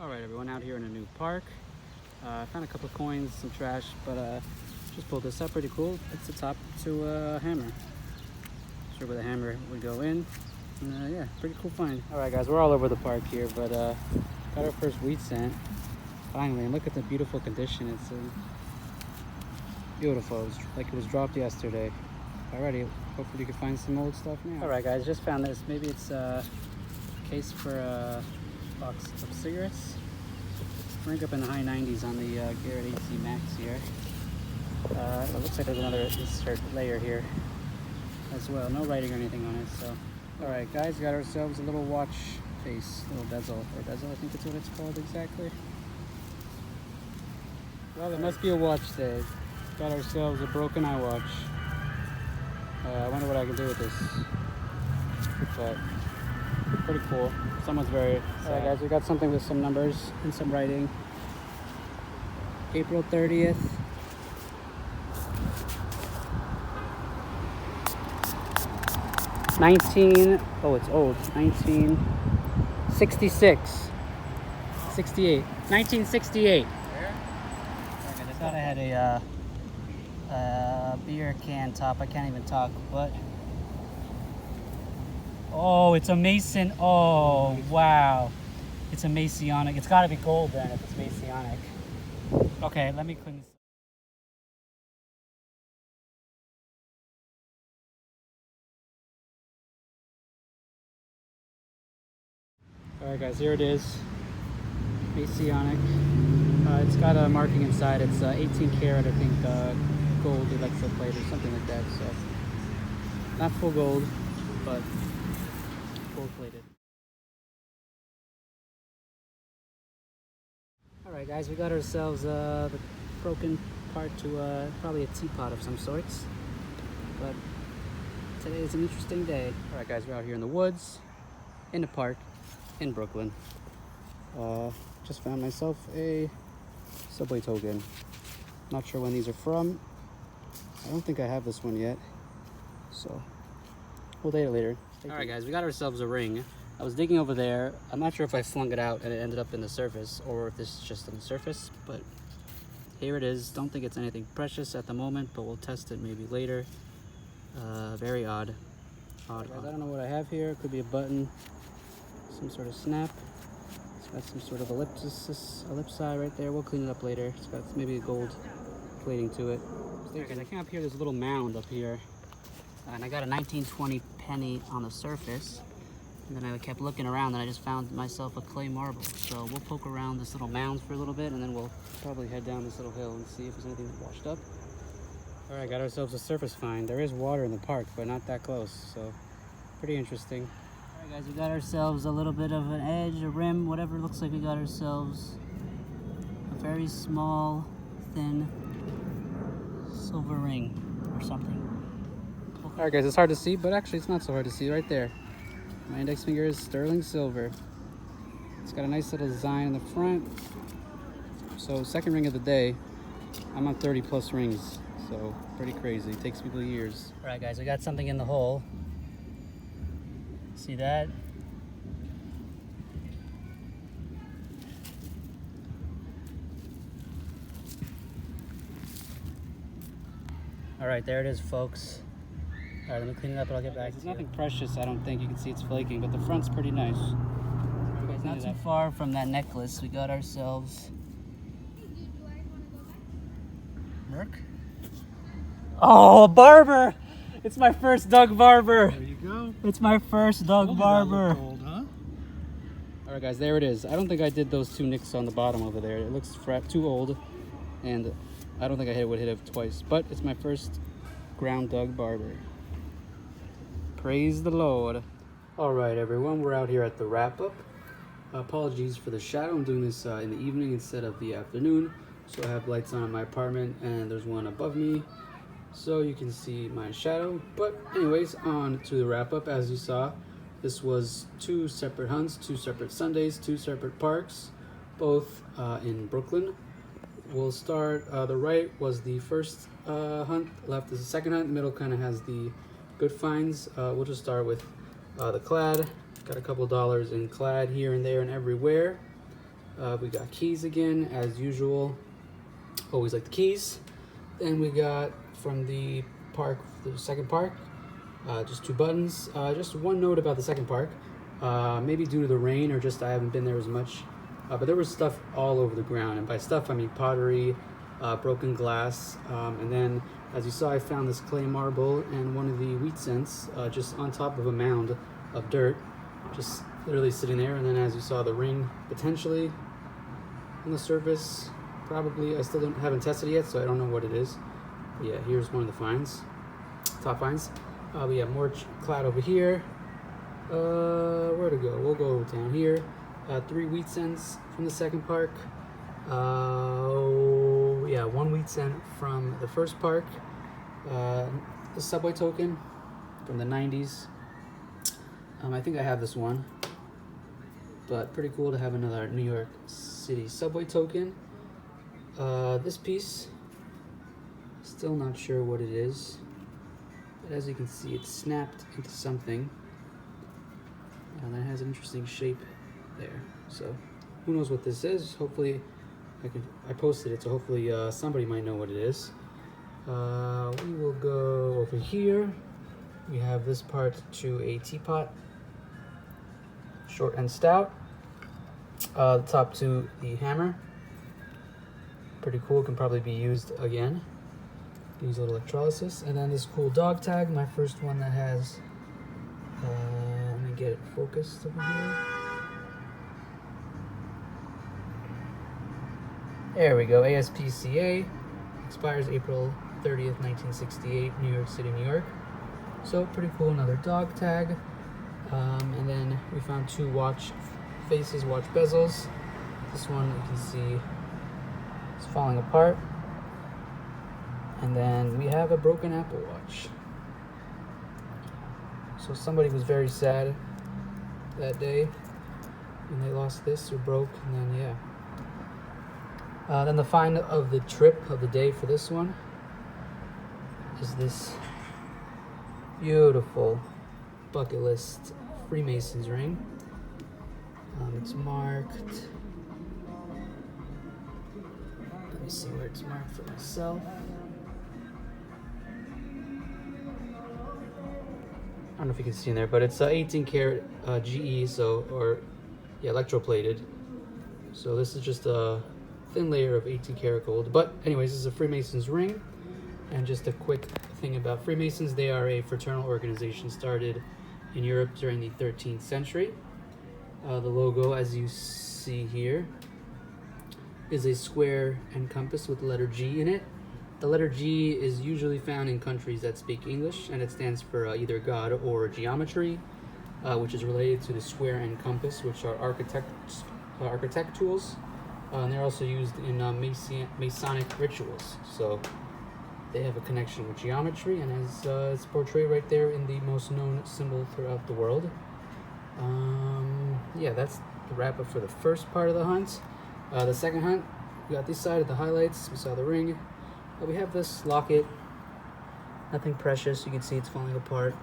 All right, everyone, out here in a new park. I found a couple of coins, some trash, but just pulled this up. Pretty cool. It's the top to a hammer. Not sure where the hammer would go in. Yeah, pretty cool find. All right, guys, we're all over the park here, but got our first wheat cent finally. And look at the beautiful condition. It's beautiful. It's like it was dropped yesterday. Alrighty, hopefully you can find some old stuff now. All right, guys, just found this. Maybe it's a case for a box of cigarettes. Rank up in the high 90s on the Garrett AC Max here. It looks like there's another insert layer here as well. No writing or anything on it. So, all right, guys, got ourselves a little watch face, little bezel, or bezel, I think that's what it's called exactly. Well, it must be a watch day. Got ourselves a broken eye watch. I wonder what I can do with this, but pretty cool. Someone's very sad. All right, guys, we got something with some numbers and some writing. April 30th. Oh, it's old. 1966. 68. 1968. Where? Okay, I thought I had a beer can top. I can't even talk, but oh, it's a Mason. Oh, wow. It's a Masonic. It's got to be gold then if it's Masonic. Okay, let me clean this. All right, guys, here it is. Masonic. It's got a marking inside. It's 18 karat, I think, gold electro plate or something like that. So not full gold, but gold plated. All right, guys, we got ourselves the broken part to probably a teapot of some sorts. But today is an interesting day. All right, guys, we're out here in the woods, in the park, in Brooklyn. Just found myself a subway token. Not sure when these are from. I don't think I have this one yet, so we'll date it later. All right, guys, we got ourselves a ring. I was digging over there. I'm not sure if I flung it out and it ended up in the surface or if this is just on the surface, but here it is. Don't think it's anything precious at the moment, but we'll test it maybe later. Very odd. Odd. I don't know what I have here. It could be a button, some sort of snap. It's got some sort of ellipsi right there. We'll clean it up later. It's got maybe a gold plating to it. Okay, I came up here, there's a little mound up here. And I got a 1920 penny on the surface. And then I kept looking around and I just found myself a clay marble. So we'll poke around this little mound for a little bit and then we'll probably head down this little hill and see if there's anything that washed up. All right, got ourselves a surface find. There is water in the park, but not that close. So pretty interesting. All right, guys, we got ourselves a little bit of an edge, a rim, whatever. It looks like we got ourselves a very small, thin silver ring or something. All right, guys, it's hard to see, but actually it's not so hard to see right there. My index finger is sterling silver. It's got a nice little design in the front. So second ring of the day. I'm on 30 plus rings, so pretty crazy. It takes people years. All right, guys, we got something in the hole. See that? All right, there it is, folks. All right, let me clean it up and I'll get back. There's nothing precious, I don't think. You can see it's flaking, but the front's pretty nice. Okay, not too far from that necklace, we got ourselves... Merc? Oh, a barber! It's my first Doug Barber. There you go. It's my first Doug Barber. Old, huh? All right, guys, there it is. I don't think I did those two nicks on the bottom over there. It looks too old, and I don't think I would hit it twice. But it's my first ground Doug Barber. Praise the Lord. All right, everyone, we're out here at the wrap-up. Apologies for the shadow. I'm doing this in the evening instead of the afternoon. So I have lights on in my apartment, and there's one above me, so you can see my shadow. But anyways, on to the wrap-up. As you saw, this was 2 separate hunts, 2 separate Sundays, 2 separate parks, both in Brooklyn. We'll start, the right was the first hunt, left is the second hunt, the middle kind of has the good finds. We'll just start with the clad. Got a couple dollars in clad here and there and everywhere. We got keys again, as usual. Always like the keys. Then we got from the park, the second park, just 2 buttons. Just one note about the second park. Maybe due to the rain or just I haven't been there as much. But there was stuff all over the ground. And by stuff, I mean pottery, broken glass. And then, as you saw, I found this clay marble and one of the wheat cents just on top of a mound of dirt. Just literally sitting there. And then, as you saw, the ring potentially on the surface. Probably, I still haven't tested it yet, so I don't know what it is. But yeah, here's one of the finds, top finds. We have more cloud over here. Where to go? We'll go down here. 3 wheat cents from the second park. Yeah, 1 wheat cent from the first park. The subway token from the 90s. I think I have this one, but pretty cool to have another New York City subway token. This piece, still not sure what it is, but as you can see, it's snapped into something, and that has an interesting shape there. So who knows what this is? Hopefully I posted it, so hopefully somebody might know what it is. We will go over here. We have this part to a teapot, short and stout. The top to the hammer. Pretty cool, can probably be used again. Use a little electrolysis. And then this cool dog tag, my first one that has, let me get it focused over here. There we go, ASPCA, expires April 30th, 1968, New York City, New York. So pretty cool, another dog tag. And then we found 2 watch faces, watch bezels. This one you can see it's falling apart. And then we have a broken Apple Watch. So somebody was very sad that day when they lost this or broke, and then yeah. Then the find of the trip of the day for this one is this beautiful bucket list Freemasons ring. It's marked. Let me see where it's marked for myself. I don't know if you can see in there, but it's 18 karat GE, so electroplated. So this is just a thin layer of 18 karat gold. But anyways, this is a Freemasons ring. And just a quick thing about Freemasons, they are a fraternal organization started in Europe during the 13th century. The logo, as you see here, is a square and compass with the letter G in it. The letter G is usually found in countries that speak English, and it stands for either God or geometry, which is related to the square and compass, which are architect tools. And they're also used in Masonic rituals. So they have a connection with geometry, and as it's portrayed right there in the most known symbol throughout the world. Yeah, that's the wrap up for the first part of the hunt. The second hunt, we got this side of the highlights. We saw the ring. We have this locket. Nothing precious. You can see it's falling apart.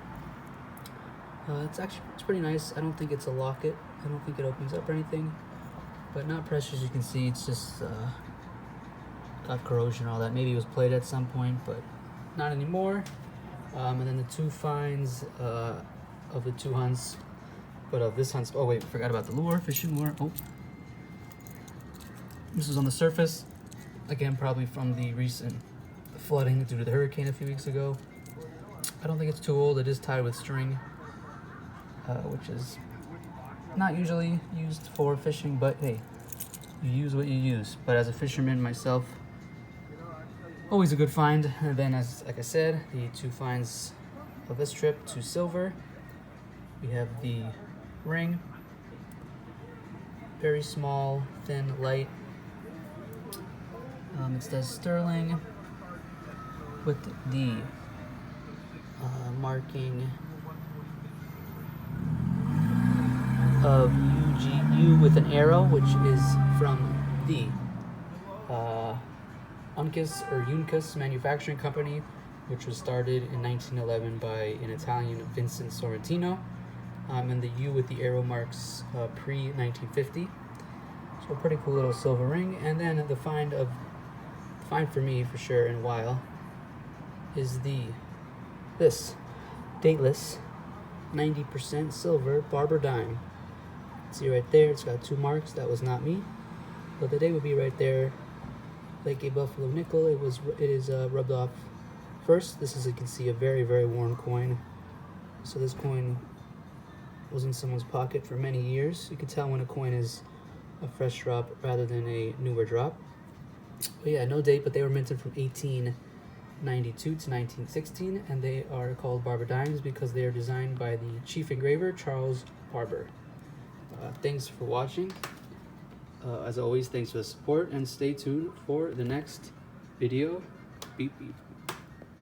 It's pretty nice. I don't think it's a locket. I don't think it opens up or anything. But not precious. You can see it's just got corrosion and all that. Maybe it was played at some point, but not anymore. And then the 2 finds of the 2 hunts. But of this hunt, oh wait, forgot about the lure, fishing lure. Oh, this is on the surface. Again, probably from the recent flooding due to the hurricane a few weeks ago. I don't think it's too old. It is tied with string, which is not usually used for fishing, but hey, you use what you use. But as a fisherman myself, always a good find. And then, like I said, the 2 finds of this trip, 2 silver. We have the ring, very small, thin, light. It says sterling with the marking of UGU with an arrow, which is from the Uncas Manufacturing Company, which was started in 1911 by an Italian Vincent Sorrentino. And the U with the arrow marks pre-1950. So So a pretty cool little silver ring. And then the find for me for sure in a while is this Dateless 90% silver Barber Dime. See right there, it's got 2 marks. That was not me, but the date would be right there. Like a buffalo nickel, it is rubbed off first. This is, you can see, a very, very worn coin. So this coin was in someone's pocket for many years. You can tell when a coin is a fresh drop rather than a newer drop. But yeah, no date, but they were minted from 1892 to 1916, and they are called Barber Dimes because they are designed by the chief engraver, Charles Barber. Thanks for watching. As always, thanks for the support, and stay tuned for the next video. Beep beep.